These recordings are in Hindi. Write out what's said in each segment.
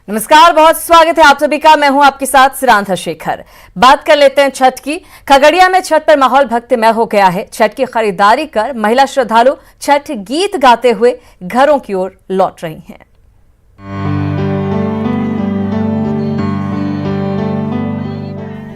नमस्कार, बहुत स्वागत है आप सभी का। मैं हूं आपके साथ सिरांधा शेखर। बात कर लेते हैं छठ की। खगड़िया में छठ पर माहौल भक्तिमय हो गया है। छठ की खरीदारी कर महिला श्रद्धालु छठ गीत गाते हुए घरों की ओर लौट रही हैं।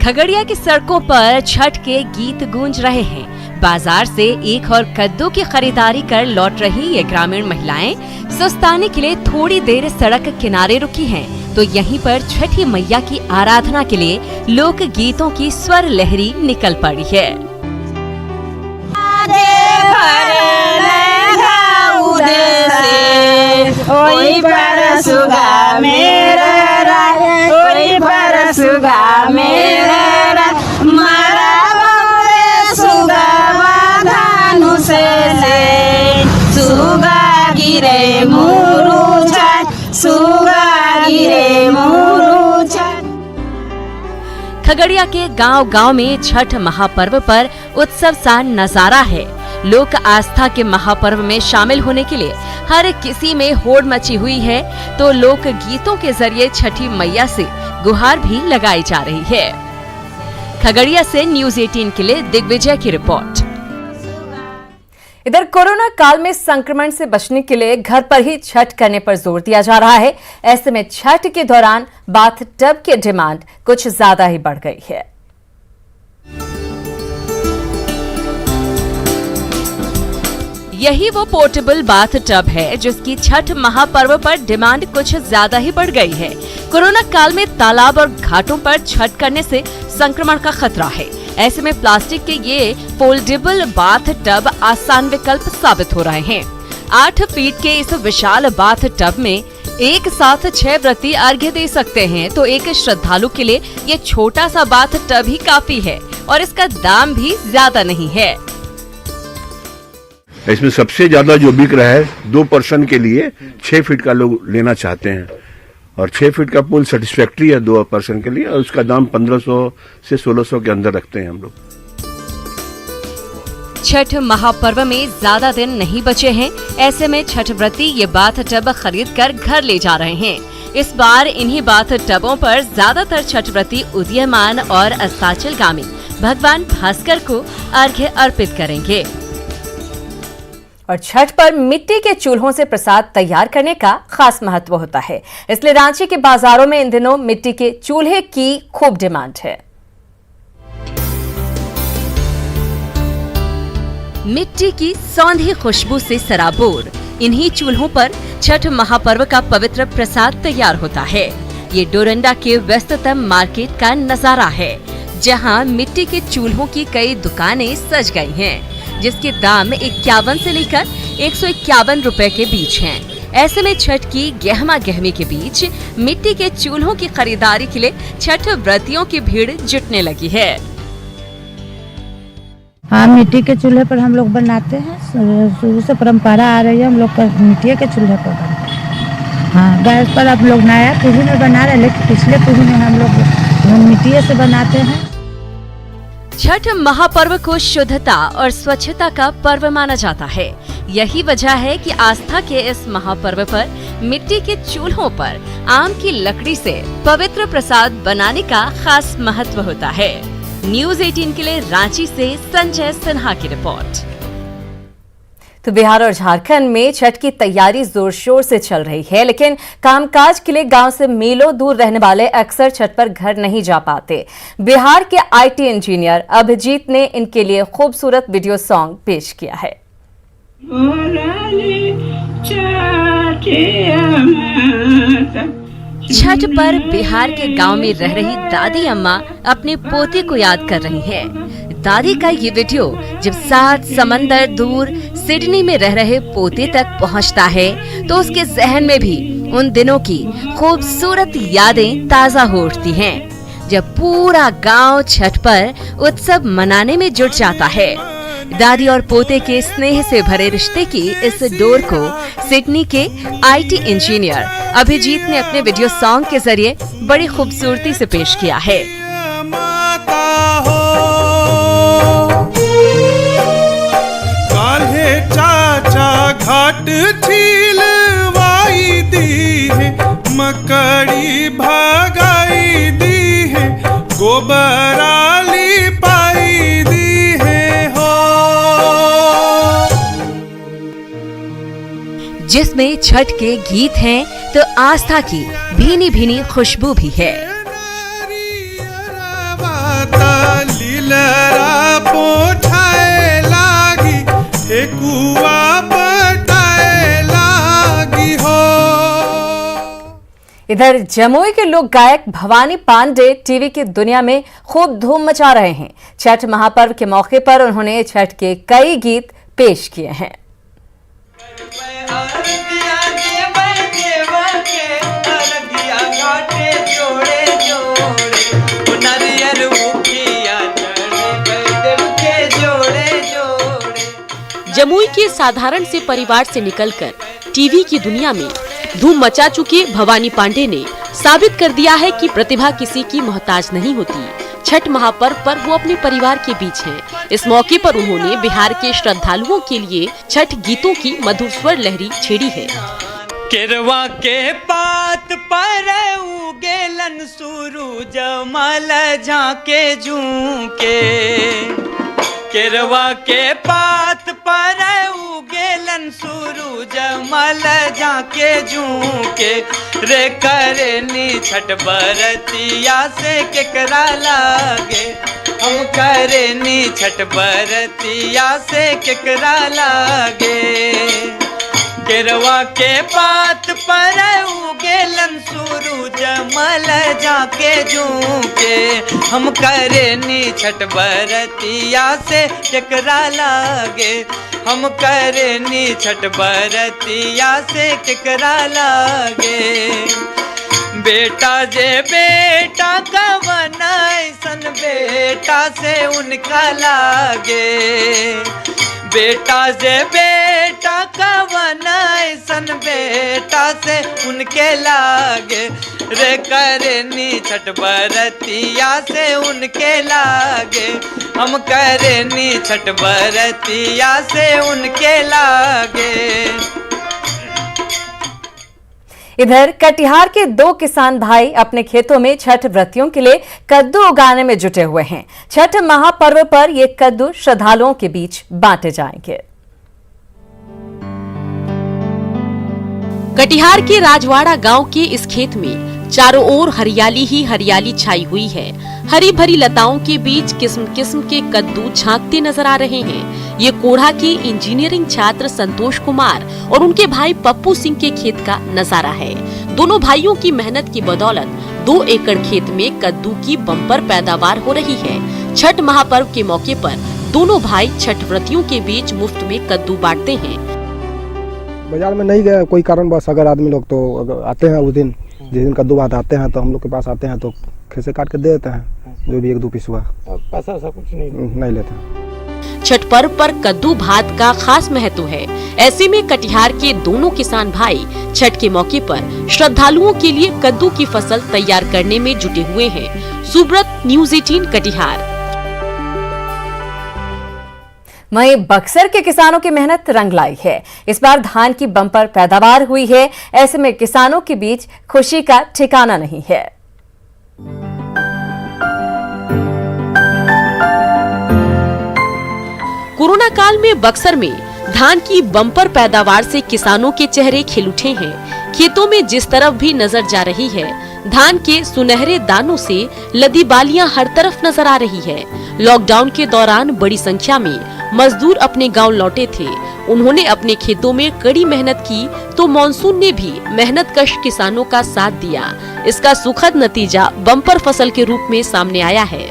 खगड़िया की सड़कों पर छठ के गीत गूंज रहे हैं। बाजार से एक और कद्दू की खरीदारी कर लौट रही ये ग्रामीण महिलाएं सुस्ताने के लिए थोड़ी देर सड़क किनारे रुकी हैं, तो यहीं पर छठी मैया की आराधना के लिए लोक गीतों की स्वर लहरी निकल पड़ी है। खगड़िया के गांव-गांव में छठ महापर्व पर उत्सव सा नजारा है। लोक आस्था के महापर्व में शामिल होने के लिए हर किसी में होड़ मची हुई है, तो लोक गीतों के जरिए छठी मैया से गुहार भी लगाई जा रही है। खगड़िया से न्यूज़ 18 के लिए दिग्विजय की रिपोर्ट। इधर कोरोना काल में संक्रमण से बचने के लिए घर पर ही छठ करने पर जोर दिया जा रहा है। ऐसे में छठ के दौरान बाथ टब की डिमांड कुछ ज्यादा ही बढ़ गई है। यही वो पोर्टेबल बाथ टब है जिसकी छठ महापर्व पर डिमांड कुछ ज्यादा ही बढ़ गई है। कोरोना काल में तालाब और घाटों पर छठ करने से संक्रमण का खतरा है। ऐसे में प्लास्टिक के ये फोल्डेबल बाथ टब आसान विकल्प साबित हो रहे हैं। 8 फीट के इस विशाल बाथ टब में एक साथ 6 व्रती अर्घ्य दे सकते हैं, तो एक श्रद्धालु के लिए ये छोटा सा बाथ टब ही काफी है और इसका दाम भी ज्यादा नहीं है। इसमें सबसे ज्यादा जो बिक रहा है 2 पर्सन के लिए 6 फीट का लोग लेना चाहते हैं और 6 फीट का पूल सेटिस्फैक्ट्री है 2 पर्सन के लिए और उसका दाम 1500 से 1600 के अंदर रखते हैं हम लोग। छठ महापर्व में ज्यादा दिन नहीं बचे हैं। ऐसे में छठ व्रती ये बाथ टब खरीद कर घर ले जा रहे हैं। इस बार इन्हीं बाथ टबों पर ज्यादातर छठ व्रती उदीयमान और अस्ताचलगामी भगवान भास्कर को अर्घ्य अर्पित करेंगे। और छठ पर मिट्टी के चूल्हों से प्रसाद तैयार करने का खास महत्व होता है, इसलिए रांची के बाजारों में इन दिनों मिट्टी के चूल्हे की खूब डिमांड है। मिट्टी की सौंधी खुशबू से सराबोर इन्हीं चूल्हों पर छठ महापर्व का पवित्र प्रसाद तैयार होता है। ये डोरंडा के व्यस्ततम मार्केट का नजारा है, जहां मिट्टी के चूल्हों की कई दुकानें सज गई हैं, जिसके दाम 51 से लेकर 151 रुपए के बीच हैं। ऐसे में छठ की गहमा गहमी के बीच मिट्टी के चूल्हों की खरीदारी के लिए छठ व्रतियों की भीड़ जुटने लगी है। हाँ, मिट्टी के चूल्हे पर हम लोग बनाते हैं। शुरू से परंपरा आ रही है, हम लोग का मिट्टी के चूल्हे पर बनाते हैं। हाँ, गैस पर अब लोग नया पीढ़ी में बना रहे, लेकिन पिछले पीढ़ी में हम लोग मिट्टी से बनाते हैं। छठ महापर्व को शुद्धता और स्वच्छता का पर्व माना जाता है। यही वजह है कि आस्था के इस महापर्व पर मिट्टी के चूल्हों पर आम की लकड़ी से पवित्र प्रसाद बनाने का खास महत्व होता है। न्यूज़ 18 के लिए रांची से संजय सिन्हा की रिपोर्ट। तो बिहार और झारखंड में छठ की तैयारी जोर शोर से चल रही है, लेकिन कामकाज के लिए गांव से मीलों दूर रहने वाले अक्सर छठ पर घर नहीं जा पाते। बिहार के आईटी इंजीनियर अभिजीत ने इनके लिए खूबसूरत वीडियो सॉन्ग पेश किया है। छठ पर बिहार के गांव में रह रही दादी अम्मा अपने पोते को याद कर रही हैं। दादी का ये वीडियो जब 7 समंदर दूर सिडनी में रह रहे पोते तक पहुंचता है, तो उसके जहन में भी उन दिनों की खूबसूरत यादें ताजा हो उठती हैं, जब पूरा गांव छठ पर उत्सव मनाने में जुट जाता है। दादी और पोते के स्नेह से भरे रिश्ते की इस डोर को सिडनी के आईटी इंजीनियर अभिजीत ने अपने वीडियो सॉन्ग के जरिए बड़ी खूबसूरती से पेश किया है। चाचा घाट छीलवाई दी है मकड़ी भगाई दी है, गोबराली पाई दी है हो। जिसमें छठ के गीत हैं तो आस्था की भीनी भीनी खुशबू भी है। लीलरा पोछाए लागी, ठेकुआ पटाए लागी हो। इधर जमुई के लोक गायक भवानी पांडे टीवी की दुनिया में खूब धूम मचा रहे हैं। छठ महापर्व के मौके पर उन्होंने छठ के कई गीत पेश किए हैं। जमुई के साधारण से परिवार से निकलकर टीवी की दुनिया में धूम मचा चुके भवानी पांडे ने साबित कर दिया है कि प्रतिभा किसी की मोहताज नहीं होती। छठ महापर्व पर वो अपने परिवार के बीच हैं। इस मौके पर उन्होंने बिहार के श्रद्धालुओं के लिए छठ गीतों की मधुर स्वर लहरी छेड़ी है। केरवा के पात पर उगेलन सूरज मल झाके झूके, केरवा के पात पर उगेलन सूरज मल झाके झूके, रे करनी छठ बरतिया से केकरा लागे, हम करनी छठ बरतिया से केकरा लागे। केरवा के पात पर उगेलन सूरज मल झाके झूके, हम करेनी छठ बरतिया से केकरा लागे, हम करेनी छठ बरतिया से केकरा लागे। बेटा जे बेटा कवन ऐसन बेटा से उनका लागे, बेटा जे बेटा कवन ऐसन बेटा से उनके लागे, रे करनी छठ बरतिया से उनके लागे, हम करनी छठ बरतिया से उनके लागे। इधर कटिहार के 2 किसान भाई अपने खेतों में छठ व्रतियों के लिए कद्दू उगाने में जुटे हुए हैं। छठ महापर्व पर ये कद्दू श्रद्धालुओं के बीच बांटे जाएंगे। कटिहार के राजवाड़ा गांव के इस खेत में चारों ओर हरियाली ही हरियाली छाई हुई है। हरी भरी लताओं के बीच किस्म किस्म के कद्दू झांकते नजर आ रहे हैं। ये कोढ़ा के इंजीनियरिंग छात्र संतोष कुमार और उनके भाई पप्पू सिंह के खेत का नजारा है। दोनों भाइयों की मेहनत की बदौलत 2 एकड़ खेत में कद्दू की बम्पर पैदावार हो रही है। छठ महापर्व के मौके पर दोनों भाई छठ व्रतियों के बीच मुफ्त में कद्दू बांटते हैं। बाजार में नहीं गए कोई कारणवश, अगर आदमी लोग तो आते हैं उस दिन, जिस दिन कद्दू बात आते हैं तो हम लोग के पास आते हैं तो खेत से काट के दे देते हैं, जो भी 1-2 पीस हुआ। पैसा ऐसा कुछ नहीं लेते। छठ पर्व पर कद्दू भात का खास महत्व है। ऐसे में कटिहार के दोनों किसान भाई छठ के मौके पर श्रद्धालुओं के लिए कद्दू की फसल तैयार करने में जुटे हुए हैं। सुब्रत, न्यूज़ 18 कटिहार। वहीं बक्सर के किसानों की मेहनत रंग लाई है। इस बार धान की बम्पर पैदावार हुई है। ऐसे में किसानों के बीच खुशी का ठिकाना नहीं है। कोरोना काल में बक्सर में धान की बम्पर पैदावार से किसानों के चेहरे खिल उठे हैं। खेतों में जिस तरफ भी नजर जा रही है, धान के सुनहरे दानों से लदी बालियां हर तरफ नजर आ रही है। लॉकडाउन के दौरान बड़ी संख्या में मजदूर अपने गांव लौटे थे। उन्होंने अपने खेतों में कड़ी मेहनत की तो मानसून ने भी मेहनतकश किसानों का साथ दिया। इसका सुखद नतीजा बम्पर फसल के रूप में सामने आया है।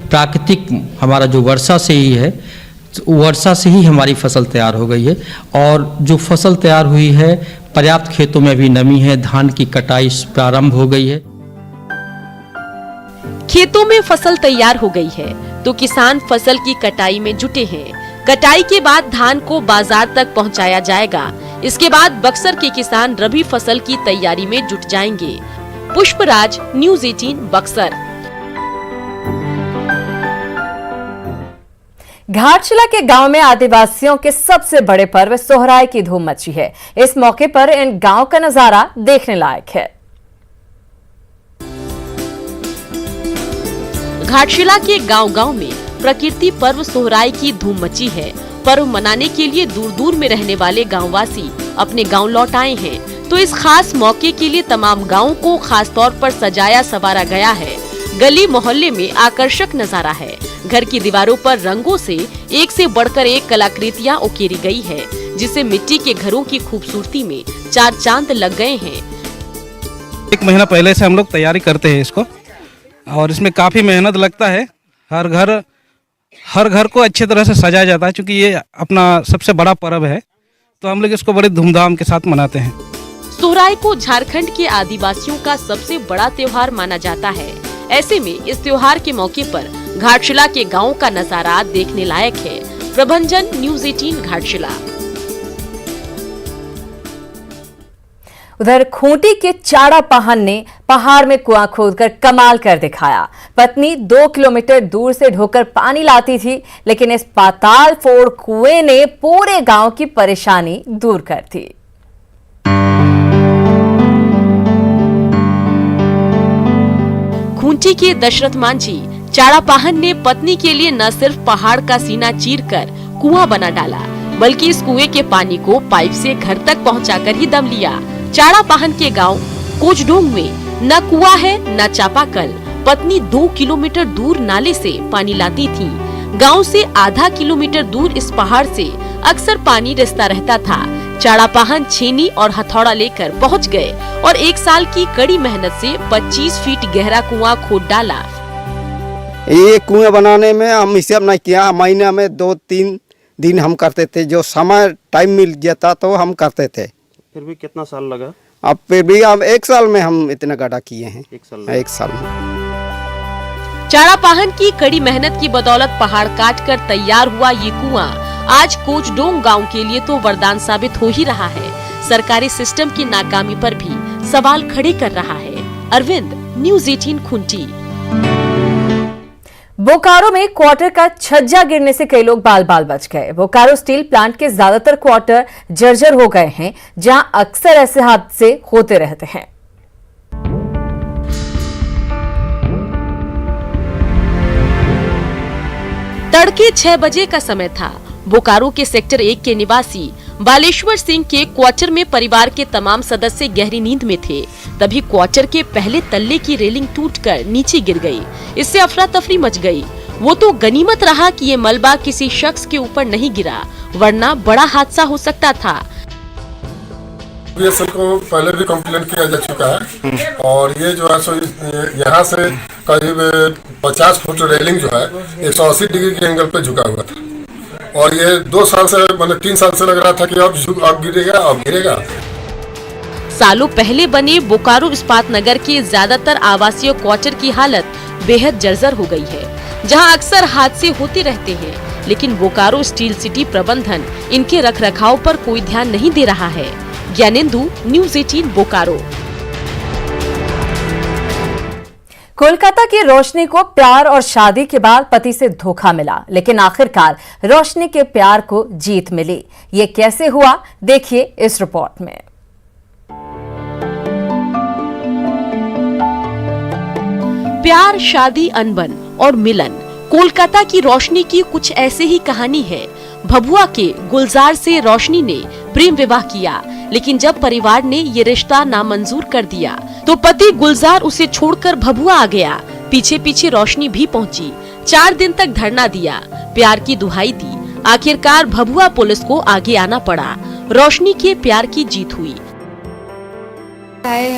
प्राकृतिक हमारा जो वर्षा से ही है, वर्षा से ही हमारी फसल तैयार हो गई है और जो फसल तैयार हुई है पर्याप्त खेतों में भी नमी है। धान की कटाई प्रारंभ हो गई है। खेतों में फसल तैयार हो गई है तो किसान फसल की कटाई में जुटे हैं। कटाई के बाद धान को बाजार तक पहुंचाया जाएगा। इसके बाद बक्सर के किसान रबी फसल की तैयारी में जुट जाएंगे। पुष्पराज, न्यूज़ 18 बक्सर। घाटशिला के गांव में आदिवासियों के सबसे बड़े पर्व सोहराय की धूम मची है। इस मौके पर इन गांव का नजारा देखने लायक है। घाटशिला के गांव-गांव में प्रकृति पर्व सोहराय की धूम मची है। पर्व मनाने के लिए दूर दूर में रहने वाले गांववासी अपने गांव लौट आए हैं, तो इस खास मौके के लिए तमाम गांवों को खास तौर पर सजाया संवारा गया है। गली मोहल्ले में आकर्षक नजारा है। घर की दीवारों पर रंगों से एक से बढ़कर एक कलाकृतियां उकेरी गई है, जिससे मिट्टी के घरों की खूबसूरती में चार चांद लग गए हैं। एक महीना पहले से हम लोग तैयारी करते हैं इसको, और इसमें काफ़ी मेहनत लगता है। हर घर को अच्छी तरह से सजाया जाता है, क्योंकि ये अपना सबसे बड़ा पर्व है, तो हम लोग इसको बड़े धूमधाम के साथ मनाते हैं। सोहराय को झारखंड के आदिवासियों का सबसे बड़ा त्योहार माना जाता है। ऐसे में इस त्योहार के मौके पर घाटशिला के गांवों का नजारा देखने लायक है। प्रभंजन, न्यूज़ 18 घाटशिला। उधर खूंटी के चाड़ा पाहन ने पहाड़ में कुआं खोदकर कमाल कर दिखाया। पत्नी 2 किलोमीटर दूर से ढोकर पानी लाती थी, लेकिन इस पाताल फोड़ कुएं ने पूरे गांव की परेशानी दूर कर दी। खूंटी के दशरथ मांझी चाड़ा पाहन ने पत्नी के लिए न सिर्फ पहाड़ का सीना चीरकर कुआं बना डाला, बल्कि इस कुएं के पानी को पाइप से घर तक पहुंचाकर ही दम लिया। चाड़ा पाहन के गांव कोचडोंग में न कुआं है न चापाकल। पत्नी 2 किलोमीटर दूर नाले से पानी लाती थी। गांव से आधा किलोमीटर दूर इस पहाड़ से अक्सर पानी रिसता रहता था। चाड़ा पाहन छेनी और हथौड़ा लेकर पहुंच गए और 1 साल की कड़ी मेहनत से 25 फीट गहरा कुआं खोद डाला। ये कुएं बनाने में हम हिसाब नहीं किया, महीने में 2-3 दिन हम करते थे, जो समय टाइम मिल जाता तो हम करते थे। फिर भी कितना साल लगा? अब फिर भी हम 1 साल में हम इतना गड्ढा किए हैं। 1 साल में। चाड़ा पाहन की कड़ी मेहनत की बदौलत पहाड़ काटकर तैयार हुआ ये कुआं आज कोचडोंग गांव के लिए तो वरदान साबित हो ही रहा है। सरकारी सिस्टम की नाकामी पर भी सवाल खड़े कर रहा है। अरविंद, न्यूज़ 18 खूंटी। बोकारो में क्वार्टर का छज्जा गिरने से कई लोग बाल बाल बच गए। बोकारो स्टील प्लांट के ज्यादातर क्वार्टर जर्जर हो गए हैं, जहां अक्सर ऐसे हादसे होते रहते हैं। तड़के 6 बजे का समय था। बोकारो के सेक्टर 1 के निवासी बालेश्वर सिंह के क्वार्टर में परिवार के तमाम सदस्य गहरी नींद में थे। तभी क्वार्टर के पहले तल्ले की रेलिंग टूटकर नीचे गिर गई। इससे अफरा तफरी मच गई। वो तो गनीमत रहा कि ये मलबा किसी शख्स के ऊपर नहीं गिरा, वरना बड़ा हादसा हो सकता था। बीएसएल को पहले भी कंप्लेंट किया जा चुका है, और ये जो है सो यहाँ से करीब 50 फुट रेलिंग जो है 180 डिग्री के एंगल पे झुका हुआ था, और ये 2 साल से मतलब 3 साल से लग रहा था कि अब गिरेगा। सालों पहले बने बोकारो इस्पात नगर के ज्यादातर आवासीय क्वार्टर की हालत बेहद जर्जर हो गई है, जहां अक्सर हादसे होते रहते हैं। लेकिन बोकारो स्टील सिटी प्रबंधन इनके रखरखाव पर कोई ध्यान नहीं दे रहा है। ज्ञानेंदु, न्यूज़ 18 बोकारो। कोलकाता की रोशनी को प्यार और शादी के बाद पति से धोखा मिला, लेकिन आखिरकार रोशनी के प्यार को जीत मिली। ये कैसे हुआ, देखिए इस रिपोर्ट में। प्यार, शादी, अनबन और मिलन, कोलकाता की रोशनी की कुछ ऐसे ही कहानी है। भभुआ के गुलजार से रोशनी ने प्रेम विवाह किया, लेकिन जब परिवार ने ये रिश्ता नामंजूर कर दिया तो पति गुलजार उसे छोड़कर भभुआ आ गया। पीछे पीछे रोशनी भी पहुंची। 4 दिन तक धरना दिया, प्यार की दुहाई दी। आखिरकार भभुआ पुलिस को आगे आना पड़ा। रोशनी के प्यार की जीत हुई।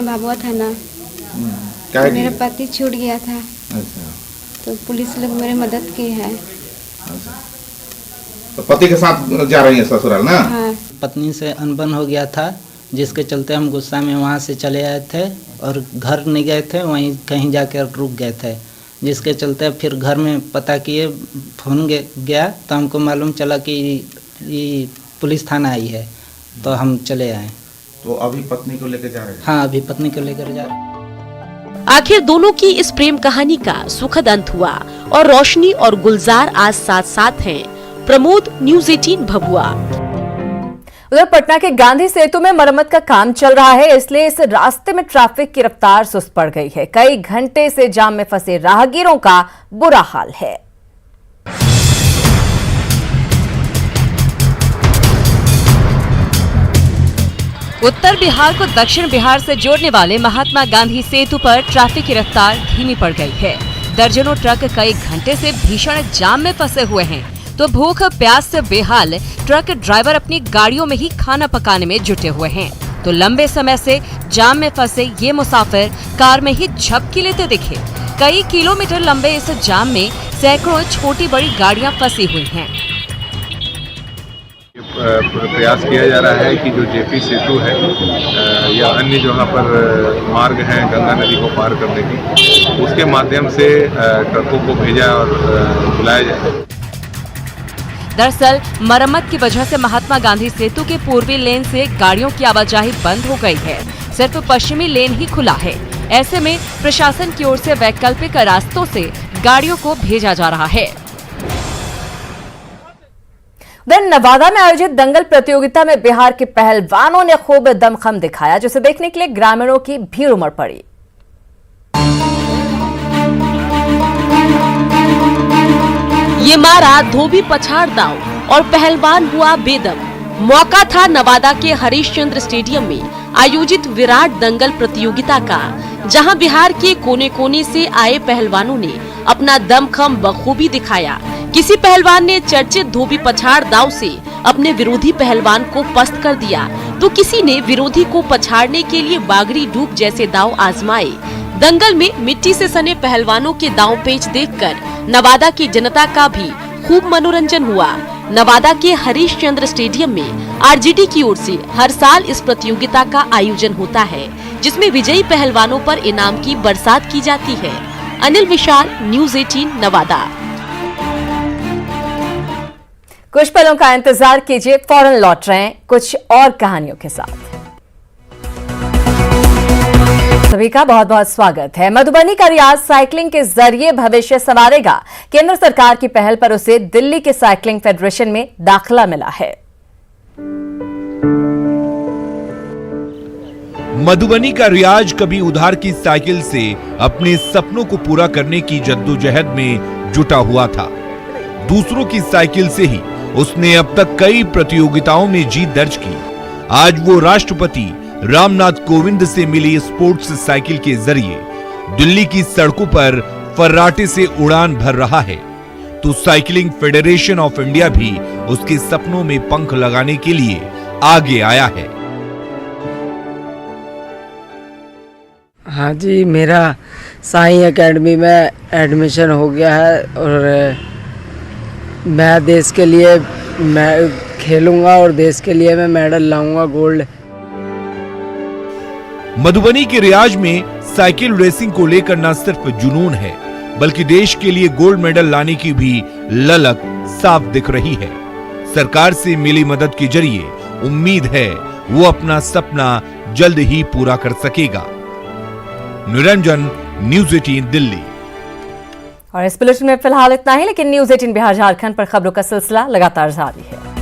भभुआ थाना मेरा पति छूट गया था। तो पुलिस लोग मेरी मदद की है। तो पति के साथ जा रही है ससुराल ना? हाँ। पत्नी से अनबन हो गया था, जिसके चलते हम गुस्सा में वहाँ से चले आए थे और घर नहीं गए थे, वहीं कहीं जाकर रुक गए थे। जिसके चलते फिर घर में पता किए, फोन गया तो हमको मालूम चला कि ये पुलिस थाना आई है, तो हम चले आए। तो अभी पत्नी को लेकर जा रहे हैं? हाँ, अभी पत्नी को लेकर जा रहे हैं। आखिर दोनों की इस प्रेम कहानी का सुखद अंत हुआ और रोशनी और गुलजार आज साथ साथ हैं। प्रमोद, न्यूज 18 भभुआ। उधर पटना के गांधी सेतु में मरम्मत का काम चल रहा है, इसलिए इस रास्ते में ट्रैफिक की रफ्तार सुस्त पड़ गई है। कई घंटे से जाम में फंसे राहगीरों का बुरा हाल है। उत्तर बिहार को दक्षिण बिहार से जोड़ने वाले महात्मा गांधी सेतु पर ट्रैफिक की रफ्तार धीमी पड़ गई है। दर्जनों ट्रक कई घंटे से भीषण जाम में फंसे हुए हैं, तो भूख प्यास से बेहाल ट्रक ड्राइवर अपनी गाड़ियों में ही खाना पकाने में जुटे हुए हैं। तो लंबे समय से जाम में फंसे ये मुसाफिर कार में ही झपकी लेते दिखे। कई किलोमीटर लंबे इस जाम में सैकड़ों छोटी बड़ी गाड़ियां फंसी हुई हैं। प्रयास किया जा रहा है कि जो जेपी सेतु है या अन्य जहाँ पर मार्ग हैं गंगा नदी को पार करने की, उसके माध्यम से ट्रकों को भेजा और बुलाया जाए। दरअसल मरम्मत की वजह से महात्मा गांधी सेतु के पूर्वी लेन से गाड़ियों की आवाजाही बंद हो गई है। सिर्फ पश्चिमी लेन ही खुला है। ऐसे में प्रशासन की ओर से वैकल्पिक रास्तों से गाड़ियों को भेजा जा रहा है। नवादा में आयोजित दंगल प्रतियोगिता में बिहार के पहलवानों ने खूब दमखम दिखाया, जिसे देखने के लिए ग्रामीणों की भीड़ उमड़ पड़ी। ये मारा धोबी पछाड़ दाव और पहलवान हुआ बेदम। मौका था नवादा के हरिश्चंद्र स्टेडियम में आयोजित विराट दंगल प्रतियोगिता का, जहां बिहार के कोने कोने से आए पहलवानों ने अपना दमखम बखूबी दिखाया। किसी पहलवान ने चर्चित धोबी पछाड़ दाव से अपने विरोधी पहलवान को पस्त कर दिया, तो किसी ने विरोधी को पछाड़ने के लिए बागड़ी डूब जैसे दाव आजमाए। दंगल में मिट्टी से सने पहलवानों के दांव पेच देखकर नवादा की जनता का भी खूब मनोरंजन हुआ। नवादा के हरिश्चंद्र स्टेडियम में आरजेडी की ओर से हर साल इस प्रतियोगिता का आयोजन होता है, जिसमें विजयी पहलवानों पर इनाम की बरसात की जाती है। अनिल विशाल, न्यूज 18 नवादा। कुछ पलों का इंतजार कीजिए, फौरन लौट रहे हैं कुछ और कहानियों के साथ। सभी का बहुत बहुत स्वागत है। मधुबनी का रियाज साइकिलिंग के जरिए भविष्य संवारेगा। केंद्र सरकार की पहल पर उसे दिल्ली के साइकिलिंग फेडरेशन में दाखिला मिला है। मधुबनी का रियाज कभी उधार की साइकिल से अपने सपनों को पूरा करने की जद्दोजहद में जुटा हुआ था। दूसरों की साइकिल से ही उसने अब तक कई प्रतियोगिताओं में जीत दर्ज की। आज वो राष्ट्रपति रामनाथ कोविंद से मिली स्पोर्ट्स साइकिल के जरिए दिल्ली की सड़कों पर फर्राटे से उड़ान भर रहा है, तो साइकिलिंग फेडरेशन ऑफ इंडिया भी उसके सपनों में पंख लगाने के लिए आगे आया है। हाँ जी, मेरा साईं एकेडमी में एडमिशन हो गया है और मैं देश के लिए मैं खेलूंगा और देश के लिए मैं मेडल लाऊंगा, गोल्ड। मधुबनी के रियाज में साइकिल रेसिंग को लेकर न सिर्फ जुनून है, बल्कि देश के लिए गोल्ड मेडल लाने की भी ललक साफ दिख रही है। सरकार से मिली मदद के जरिए उम्मीद है वो अपना सपना जल्द ही पूरा कर सकेगा। निरंजन, न्यूज 18 दिल्ली। और इस बुलेटिन में फिलहाल इतना ही, लेकिन न्यूज 18 बिहार झारखंड पर खबरों का सिलसिला लगातार जारी है।